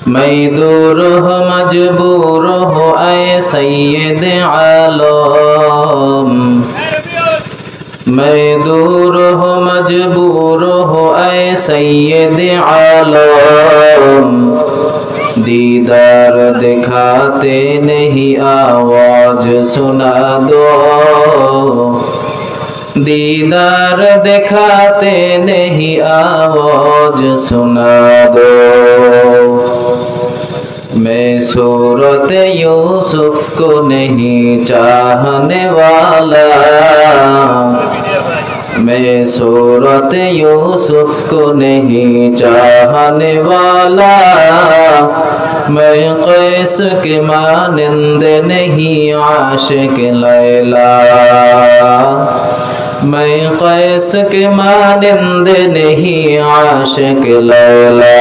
मैं दूर हो मजबूर हो ऐ सैयद आलम, मैं दूर हो मजबूर हो ऐ सैयद आलम। दीदार दिखाते नहीं आवाज सुना दो, दीदार दिखाते नहीं आवाज सुना दो। मैं सूरत यूसुफ को नहीं चाहने वाला, मैं सूरत यूसुफ को नहीं चाहने वाला। मैं कैस के मानिंद नहीं आशिक लैला, मैं कैस के मानिंद नहीं आशिक लैला।